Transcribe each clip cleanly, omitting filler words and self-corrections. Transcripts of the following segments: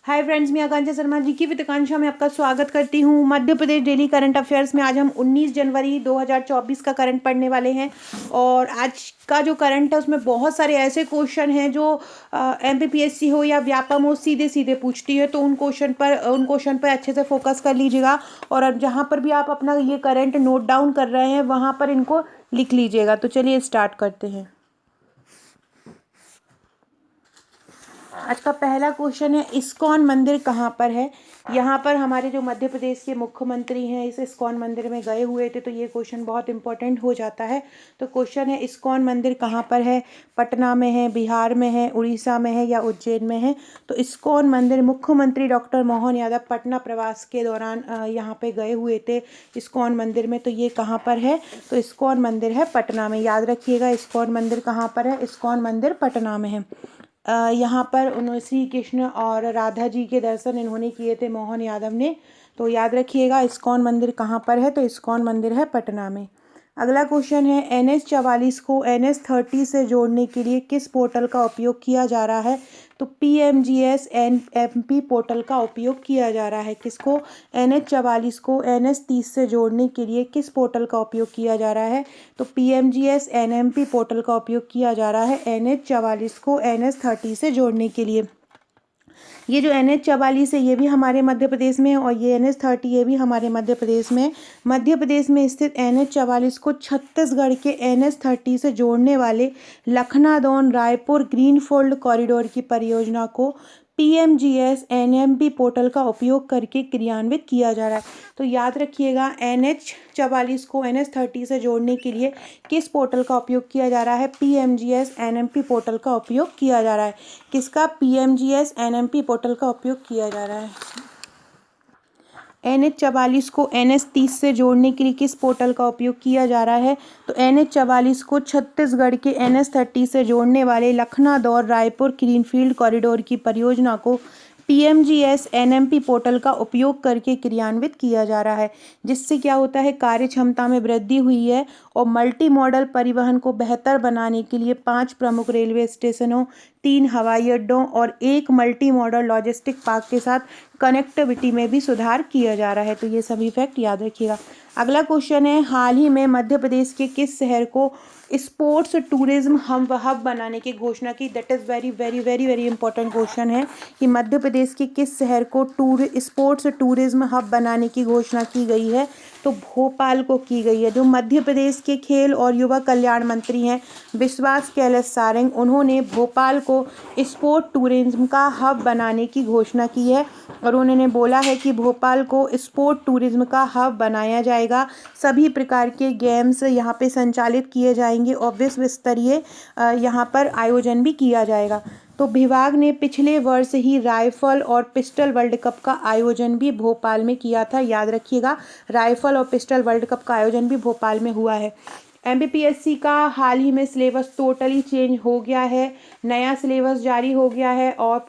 Hi friends, मैं आकांक्षा शर्मा जी की वित्ताकांक्षा में आपका स्वागत करती हूँ। Madhya Pradesh daily current affairs में आज हम 19 जनवरी 2024 का करंट पढ़ने वाले हैं। और आज का जो करंट है उसमें बहुत सारे ऐसे क्वेश्चन हैं जो एमपीपीएससी हो या व्यापम हो सीधे सीधे पूछती है, तो उन क्वेश्चन पर अच्छे से फोकस कर लीजिएगा। और अब जहाँ पर भी आप अपना ये करंट नोट डाउन कर रहे हैं वहाँ पर इनको लिख लीजिएगा। तो चलिए स्टार्ट करते हैं। आज का पहला क्वेश्चन है, इस्कॉन मंदिर कहाँ पर है। यहाँ पर हमारे जो मध्य प्रदेश के मुख्यमंत्री हैं इस इस्कॉन मंदिर में गए हुए थे, तो ये क्वेश्चन बहुत इंपॉर्टेंट हो जाता है। तो क्वेश्चन है, इस्कॉन मंदिर कहाँ पर है। पटना में है, बिहार में है, उड़ीसा में है या उज्जैन में है। तो इस्कॉन मंदिर मुख्यमंत्री डॉक्टर मोहन यादव पटना प्रवास के दौरान यहाँ पे गए हुए थे इस्कॉन मंदिर में। तो ये कहाँ पर है, तो इस्कॉन मंदिर है पटना में। याद रखिएगा, इस्कॉन मंदिर कहाँ पर है, इस्कॉन मंदिर पटना में है। यहाँ पर उन्होंने श्री कृष्ण और राधा जी के दर्शन इन्होंने किए थे, मोहन यादव ने। तो याद रखिएगा, इस्कॉन मंदिर कहाँ पर है, तो इस्कॉन मंदिर है पटना में। अगला क्वेश्चन है, NH-44 को NH-30 से जोड़ने के लिए किस पोर्टल का उपयोग किया जा रहा है। तो PMGS NMP पोर्टल का उपयोग किया जा रहा है। किसको, NH-44 को NH-30 से जोड़ने के लिए किस पोर्टल का उपयोग किया जा रहा है। तो PMGS NMP पोर्टल का उपयोग किया जा रहा है NH-44 को NH-30 से जोड़ने के लिए। ये जो NH-44 है ये भी हमारे मध्य प्रदेश में है, और ये NH-30 ये भी हमारे मध्य प्रदेश में। मध्य प्रदेश में स्थित NH-44 को छत्तीसगढ़ के NH-30 से जोड़ने वाले लखनादौन रायपुर ग्रीनफील्ड कॉरिडोर की परियोजना को PMGS NMP पोर्टल का उपयोग करके क्रियान्वित किया जा रहा है। तो याद रखिएगा, NH-44 को NH-30 से जोड़ने के लिए किस पोर्टल का उपयोग किया जा रहा है, PMGS NMP पोर्टल का उपयोग किया जा रहा है। किसका, PMGS NMP पोर्टल का उपयोग किया जा रहा है। NH-44 को NH-30 से जोड़ने के लिए किस पोर्टल का उपयोग किया जा रहा है। तो NH-44 को छत्तीसगढ़ के NH-30 से जोड़ने वाले लखनादौन रायपुर ग्रीनफील्ड कॉरिडोर की परियोजना को PMGS NMP पोर्टल का उपयोग करके क्रियान्वित किया जा रहा है, जिससे क्या होता है, कार्य क्षमता में वृद्धि हुई है और मल्टी मॉडल परिवहन को बेहतर बनाने के लिए 5 प्रमुख रेलवे स्टेशनों, 3 हवाई अड्डों और 1 मल्टी मॉडल लॉजिस्टिक पार्क के साथ कनेक्टिविटी में भी सुधार किया जा रहा है। तो ये सभी फैक्ट याद रखिएगा। अगला क्वेश्चन है, हाल ही में मध्य प्रदेश के किस शहर को स्पोर्ट्स टूरिज्म हब बनाने की घोषणा की। That is very very very very important question है कि मध्य प्रदेश के किस शहर को स्पोर्ट्स टूरिज्म हब बनाने की घोषणा की गई है। तो भोपाल को की गई है। जो मध्य प्रदेश के खेल और युवा कल्याण मंत्री हैं विश्वास कैलाश सारंग, उन्होंने भोपाल को स्पोर्ट टूरिज्म का हब बनाने की घोषणा की है, और उन्होंने बोला है कि भोपाल को स्पोर्ट टूरिज्म का हब बनाया जाएगा। सभी प्रकार के गेम्स यहाँ पे संचालित किए जाएंगे और विश्व स्तरीय यहाँ पर आयोजन भी किया जाएगा। तो विभाग ने पिछले वर्ष ही राइफल और पिस्टल वर्ल्ड कप का आयोजन भी भोपाल में किया था। याद रखिएगा, राइफल और पिस्टल वर्ल्ड कप का आयोजन भी भोपाल में हुआ है। MPPSC का हाल ही में सिलेबस टोटली चेंज हो गया है, नया सिलेबस जारी हो गया है, और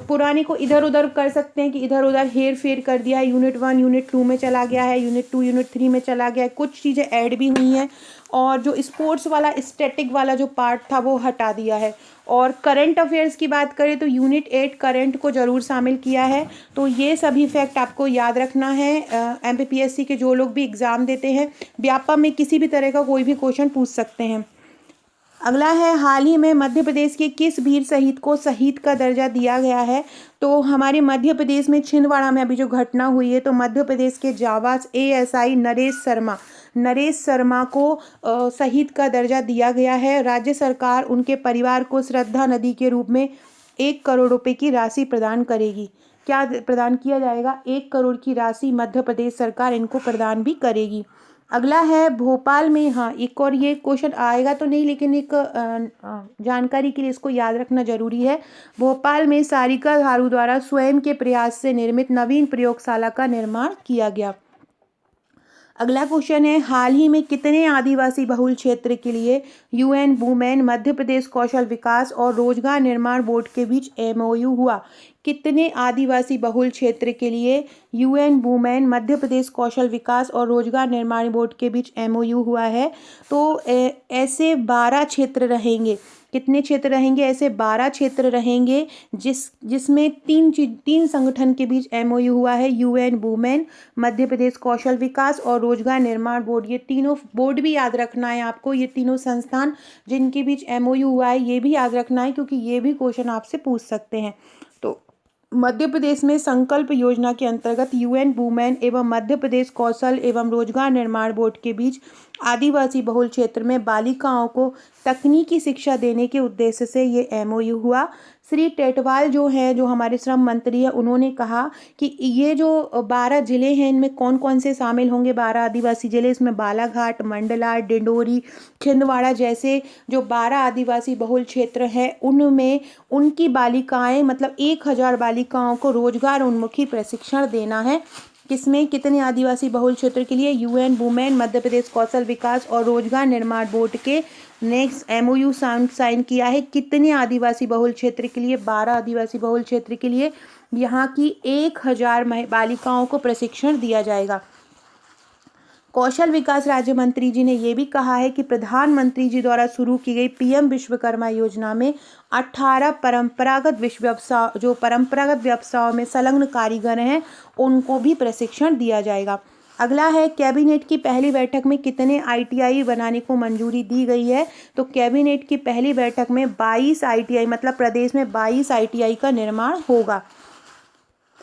पुराने को इधर उधर कर सकते हैं कि इधर उधर हेर फेर कर दिया है। यूनिट 1 यूनिट 2 में चला गया है, यूनिट 2 यूनिट 3 में चला गया है, कुछ चीज़ें ऐड भी हुई हैं, और जो स्पोर्ट्स वाला स्टैटिक वाला जो पार्ट था वो हटा दिया है। और करंट अफेयर्स की बात करें तो यूनिट 8 करंट को ज़रूर शामिल किया है। तो ये सभी फैक्ट आपको याद रखना है। MPPSC के जो लोग भी एग्ज़ाम देते हैं, व्यापम में किसी भी तरह का कोई भी क्वेश्चन पूछ सकते हैं। अगला है, हाल ही में मध्य प्रदेश के किस वीर शहीद को शहीद का दर्जा दिया गया है। तो हमारे मध्य प्रदेश में छिंदवाड़ा में अभी जो घटना हुई है, तो मध्य प्रदेश के जाबाज ASI नरेश शर्मा को शहीद का दर्जा दिया गया है। राज्य सरकार उनके परिवार को श्रद्धा नदी के रूप में 1 करोड़ रुपए की राशि प्रदान करेगी। क्या प्रदान किया जाएगा, 1 करोड़ की राशि मध्य प्रदेश सरकार इनको प्रदान भी करेगी। अगला है, भोपाल में, हाँ एक और ये क्वेश्चन आएगा तो नहीं, लेकिन एक जानकारी के लिए इसको याद रखना जरूरी है। भोपाल में सारिका धारू द्वारा स्वयं के प्रयास से निर्मित नवीन प्रयोगशाला का निर्माण किया गया। अगला क्वेश्चन है, हाल ही में कितने आदिवासी बहुल क्षेत्र के लिए UN वुमेन मध्य प्रदेश कौशल विकास और रोजगार निर्माण बोर्ड के बीच MOU हुआ। कितने आदिवासी बहुल क्षेत्र के लिए UN वुमेन मध्य प्रदेश कौशल विकास और रोजगार निर्माण बोर्ड के बीच MOU हुआ है। तो ऐसे 12 क्षेत्र रहेंगे। कितने क्षेत्र रहेंगे? ऐसे 12 क्षेत्र रहेंगे जिसमें तीन संगठन के बीच MOU हुआ है, UN वुमेन, मध्य प्रदेश कौशल विकास और रोजगार निर्माण बोर्ड। ये तीनों बोर्ड भी याद रखना है आपको, ये तीनों संस्थान जिनके बीच MOU हुआ है ये भी याद रखना है, क्योंकि ये भी क्वेश्चन आपसे पूछ सकते हैं। तो मध्य प्रदेश में संकल्प योजना के अंतर्गत UN वुमेन एवं मध्य प्रदेश कौशल एवं रोजगार निर्माण बोर्ड के बीच आदिवासी बहुल क्षेत्र में बालिकाओं को तकनीकी शिक्षा देने के उद्देश्य से ये MOU हुआ। श्री टेटवाल जो हैं, जो हमारे श्रम मंत्री हैं, उन्होंने कहा कि ये जो 12 जिले हैं इनमें कौन कौन से शामिल होंगे? 12 आदिवासी जिले, इसमें बालाघाट, मंडला, डिंडोरी, छिंदवाड़ा जैसे जो 12 आदिवासी बहुल क्षेत्र हैं उनमें उनकी बालिकाएं, मतलब 1000 बालिकाओं को रोजगार उन्मुखी प्रशिक्षण देना है। किसमें? कितने आदिवासी बहुल क्षेत्र के लिए? UN वुमेन, मध्य प्रदेश कौशल विकास और रोजगार निर्माण बोर्ड के नेक्स्ट MOU साइन किया है। कितने आदिवासी बहुल क्षेत्र के लिए? 12 आदिवासी बहुल क्षेत्र के लिए यहाँ की 1000 बालिकाओं को प्रशिक्षण दिया जाएगा। कौशल विकास राज्य मंत्री जी ने ये भी कहा है कि प्रधानमंत्री जी द्वारा शुरू की गई PM विश्वकर्मा योजना में 18 परंपरागत व्यवसायों में संलग्न कारीगर हैं उनको भी प्रशिक्षण दिया जाएगा। अगला है, कैबिनेट की पहली बैठक में कितने ITI बनाने को मंजूरी दी गई है? तो कैबिनेट की पहली बैठक में 22 ITI, मतलब प्रदेश में 22 ITI का निर्माण होगा।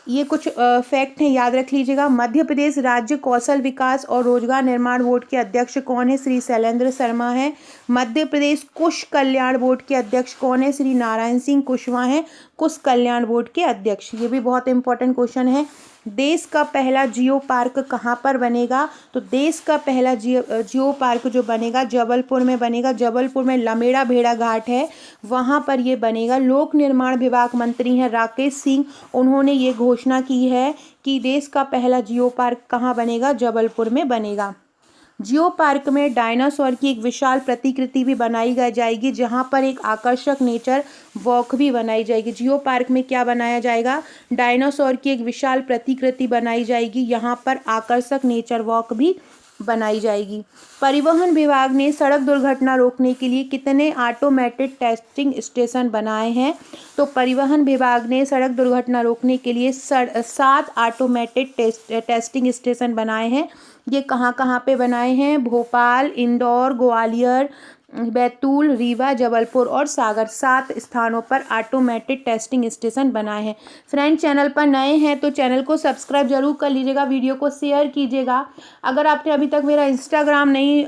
ये कुछ फैक्ट हैं, याद रख लीजिएगा। मध्य प्रदेश राज्य कौशल विकास और रोजगार निर्माण बोर्ड के अध्यक्ष कौन है? श्री शैलेंद्र शर्मा हैं। मध्य प्रदेश कुश कल्याण बोर्ड के अध्यक्ष कौन है? श्री नारायण सिंह कुशवाहा हैं, कुश कल्याण बोर्ड के अध्यक्ष। ये भी बहुत इंपॉर्टेंट क्वेश्चन है। देश का पहला जियो पार्क कहाँ पर बनेगा? तो देश का पहला जियो पार्क जो बनेगा जबलपुर में बनेगा। जबलपुर में लमेड़ा भेड़ा घाट है, वहाँ पर ये बनेगा। लोक निर्माण विभाग मंत्री हैं राकेश सिंह, उन्होंने ये घोषणा की है कि देश का पहला जियो पार्क कहाँ बनेगा? जबलपुर में बनेगा। जियो पार्क में डायनासोर की एक विशाल प्रतिकृति भी बनाई जाएगी, जहां पर एक आकर्षक नेचर वॉक भी बनाई जाएगी। जियो पार्क में क्या बनाया जाएगा? डायनासोर की एक विशाल प्रतिकृति बनाई जाएगी, यहाँ पर आकर्षक नेचर वॉक भी बनाई जाएगी। परिवहन विभाग ने सड़क दुर्घटना रोकने के लिए कितने ऑटोमेटेड टेस्टिंग स्टेशन बनाए हैं? तो परिवहन विभाग ने सड़क दुर्घटना रोकने के लिए 7 ऑटोमेटेड टेस्टिंग स्टेशन बनाए हैं। ये कहाँ कहाँ पे बनाए हैं? भोपाल, इंदौर, ग्वालियर, बैतूल, रीवा, जबलपुर और सागर, 7 स्थानों पर ऑटोमेटेड टेस्टिंग स्टेशन बनाए हैं। फ्रेंड, चैनल पर नए हैं तो चैनल को सब्सक्राइब जरूर कर लीजिएगा, वीडियो को शेयर कीजिएगा। अगर आपने अभी तक मेरा इंस्टाग्राम नहीं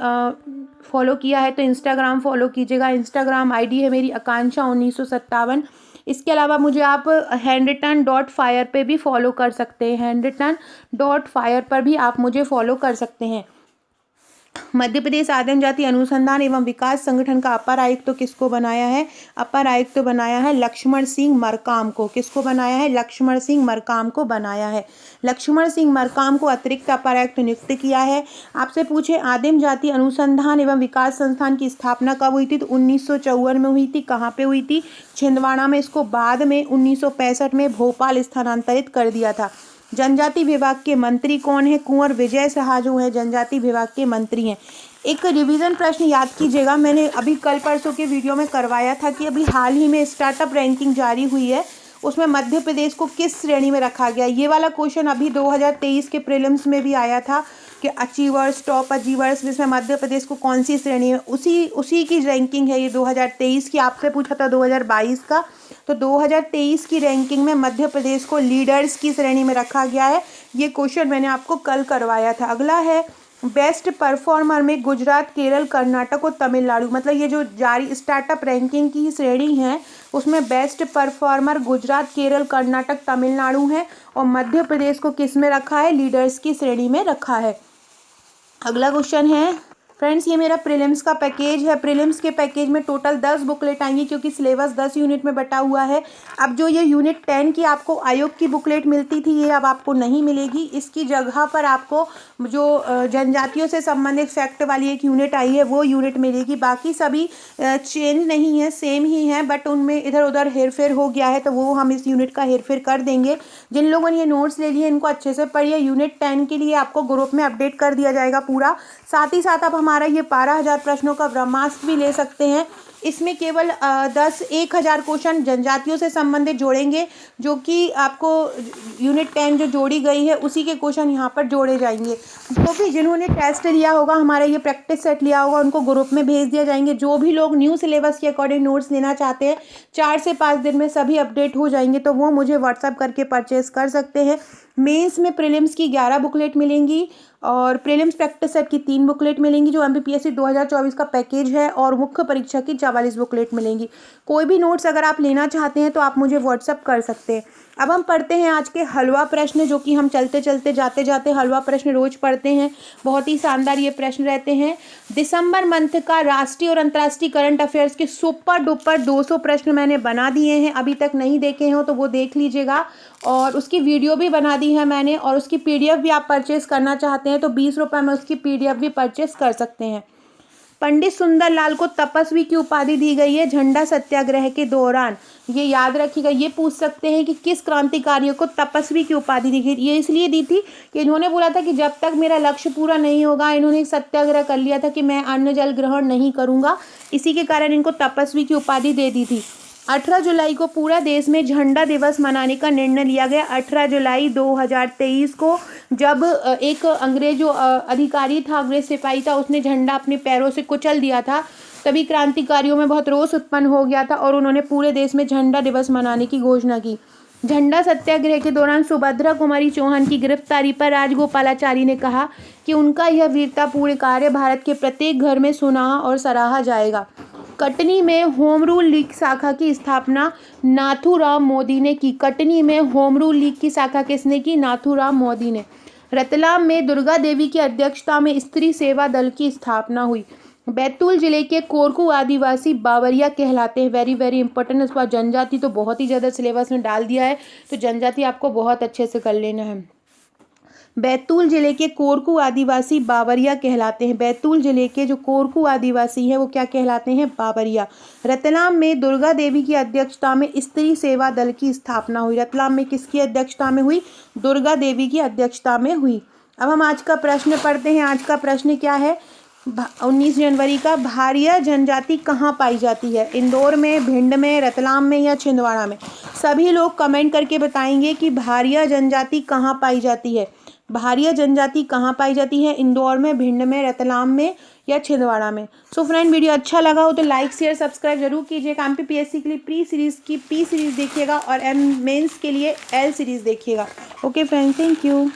फॉलो किया है तो इंस्टाग्राम फॉलो कीजिएगा। इंस्टाग्राम ID है मेरी आकांक्षा 1957। इसके अलावा मुझे आप handwritten.fire पे भी फॉलो कर सकते हैं। handwritten.fire पर भी आप मुझे फॉलो कर सकते हैं। मध्य प्रदेश आदिम जाति अनुसंधान एवं विकास संगठन का अपर आयुक्त तो किसको बनाया है? अपर आयुक्त तो बनाया है लक्ष्मण सिंह मरकाम को। किसको बनाया है? लक्ष्मण सिंह मरकाम को बनाया है। लक्ष्मण सिंह मरकाम को अतिरिक्त अपर आयुक्त नियुक्त किया है। आपसे पूछे आदिम जाति अनुसंधान एवं विकास संस्थान की स्थापना कब हुई थी? तो 1954 में हुई थी। कहाँ पे हुई थी? छिंदवाड़ा में। इसको बाद में 1965 में भोपाल स्थानांतरित कर दिया था। जनजाति विभाग के मंत्री कौन है? कुंवर विजय शाह जो है जनजाति विभाग के मंत्री हैं। एक रिवीजन प्रश्न याद कीजिएगा, मैंने अभी कल परसों के वीडियो में करवाया था कि अभी हाल ही में स्टार्टअप रैंकिंग जारी हुई है, उसमें मध्य प्रदेश को किस श्रेणी में रखा गया। ये वाला क्वेश्चन अभी 2023 के प्रीलिम्स में भी आया था कि अचीवर्स, टॉप अचीवर्स, जिसमें मध्य प्रदेश को कौन सी श्रेणी है, उसी की रैंकिंग है ये 2023 की। आपसे पूछा था 2022 का, तो 2023 की रैंकिंग में मध्य प्रदेश को लीडर्स की श्रेणी में रखा गया है। ये क्वेश्चन मैंने आपको कल करवाया था। अगला है बेस्ट परफॉर्मर में गुजरात, केरल, कर्नाटक और तमिलनाडु, मतलब ये जो जारी स्टार्टअप रैंकिंग की श्रेणी है उसमें बेस्ट परफॉर्मर गुजरात, केरल, कर्नाटक, तमिलनाडु है और मध्य प्रदेश को किस में रखा है? लीडर्स की श्रेणी में रखा है। अगला क्वेश्चन है फ्रेंड्स, ये मेरा प्रीलिम्स का पैकेज है। प्रीलिम्स के पैकेज में टोटल 10 बुकलेट आएंगी क्योंकि सिलेबस 10 यूनिट में बटा हुआ है। अब जो ये यूनिट 10 की आपको आयोग की बुकलेट मिलती थी ये अब आपको नहीं मिलेगी। इसकी जगह पर आपको जो जनजातियों से संबंधित फैक्ट वाली एक यूनिट आई है वो यूनिट मिलेगी। बाकी सभी चेंज नहीं है, सेम ही है, बट उनमें इधर उधर हेरफेर हो गया है तो वो हम इस यूनिट का हेरफेर कर देंगे। जिन लोगों ने ये नोट्स ले लिए इनको अच्छे से पढ़िए। यूनिट 10 के लिए आपको ग्रुप में अपडेट कर दिया जाएगा पूरा। साथ ही साथ आप हमारा ये 12,000 प्रश्नों का ब्रह्मास्त्र भी ले सकते हैं। इसमें केवल 10,000 क्वेश्चन जनजातियों से संबंधित जोड़ेंगे, जो कि आपको यूनिट 10 जो जोड़ी गई है उसी के क्वेश्चन यहाँ पर जोड़े जाएंगे। जो भी जिन्होंने टेस्ट लिया होगा, हमारा ये प्रैक्टिस सेट लिया होगा, उनको ग्रुप में भेज दिया जाएंगे। जो भी लोग न्यू सिलेबस के अकॉर्डिंग नोट्स लेना चाहते हैं, 4 से 5 दिन में सभी अपडेट हो जाएंगे, तो वो मुझे व्हाट्सअप करके परचेज कर सकते हैं। मेंस में प्रीलिम्स की 11 बुकलेट मिलेंगी और प्रीलिम्स प्रैक्टिस सेट की 3 बुकलेट मिलेंगी जो MPPSC 2024 का पैकेज है, और मुख्य परीक्षा की 44 बुकलेट मिलेंगी। कोई भी नोट्स अगर आप लेना चाहते हैं तो आप मुझे व्हाट्सअप कर सकते हैं। अब हम पढ़ते हैं आज के हलवा प्रश्न, जो कि हम चलते चलते जाते जाते हलवा प्रश्न रोज पढ़ते हैं। बहुत ही शानदार ये प्रश्न रहते हैं। दिसंबर मंथ का राष्ट्रीय और अंतर्राष्ट्रीय करंट अफेयर्स के सुपर डुपर 200 प्रश्न मैंने बना दिए हैं। अभी तक नहीं देखे हो तो वो देख लीजिएगा, और उसकी वीडियो भी बना दी है मैंने, और उसकी PDF भी आप परचेस करना चाहते हैं तो 20 रुपये में उसकी PDF भी परचेस कर सकते हैं। पंडित सुंदरलाल को तपस्वी की उपाधि दी गई है झंडा सत्याग्रह के दौरान। ये याद रखिएगा, ये पूछ सकते हैं कि किस क्रांतिकारियों को तपस्वी की उपाधि दी गई। ये इसलिए दी थी कि इन्होंने बोला था कि जब तक मेरा लक्ष्य पूरा नहीं होगा, इन्होंने एक सत्याग्रह कर लिया था कि मैं अन्न जल ग्रहण नहीं करूंगा, इसी के कारण इनको तपस्वी की उपाधि दे दी थी। 18 जुलाई को पूरा देश में झंडा दिवस मनाने का निर्णय लिया गया। 18 जुलाई 2023 को जब एक अंग्रेज जो अधिकारी था, अंग्रेज सिपाही था, उसने झंडा अपने पैरों से कुचल दिया था, तभी क्रांतिकारियों में बहुत रोष उत्पन्न हो गया था और उन्होंने पूरे देश में झंडा दिवस मनाने की घोषणा की। झंडा सत्याग्रह के दौरान सुभद्रा कुमारी चौहान की गिरफ्तारी पर राजगोपालाचारी ने कहा कि उनका यह वीरतापूर्ण कार्य भारत के प्रत्येक घर में सुना और सराहा जाएगा। कटनी में होम रूल लीग शाखा की स्थापना नाथूराम मोदी ने की। कटनी में होम रूल लीग की शाखा किसने की? नाथूराम मोदी ने। रतलाम में दुर्गा देवी की अध्यक्षता में स्त्री सेवा दल की स्थापना हुई। बैतूल जिले के कोरकू आदिवासी बावरिया कहलाते हैं। Very very important. इस बार जनजाति तो बहुत ही ज़्यादा सिलेबस में डाल दिया है, तो जनजाति आपको बहुत अच्छे से कर लेना है। बैतूल जिले के कोरकू आदिवासी बावरिया कहलाते हैं। बैतूल जिले के जो कोरकू आदिवासी हैं वो क्या कहलाते हैं? बावरिया। रतलाम में दुर्गा देवी की अध्यक्षता में स्त्री सेवा दल की स्थापना हुई। रतलाम में किसकी अध्यक्षता में हुई? दुर्गा देवी की अध्यक्षता में हुई। अब हम आज का प्रश्न पढ़ते हैं। आज का प्रश्न क्या है? 19 जनवरी का, भारिया जनजाति कहाँ पाई जाती है? इंदौर में, भिंड में, रतलाम में या छिंदवाड़ा में? सभी लोग कमेंट करके बताएंगे कि भारिया जनजाति कहाँ पाई जाती है। भारिया जनजाति कहाँ पाई जाती है? इंदौर में, भिंड में, रतलाम में या छिंदवाड़ा में? सो फ्रेंड, वीडियो अच्छा लगा हो तो लाइक शेयर सब्सक्राइब जरूर कीजिएगा। MPPSC के लिए प्री सीरीज़ की P सीरीज़ देखिएगा और मेंस के लिए L सीरीज़ देखिएगा। Okay friend, thank you.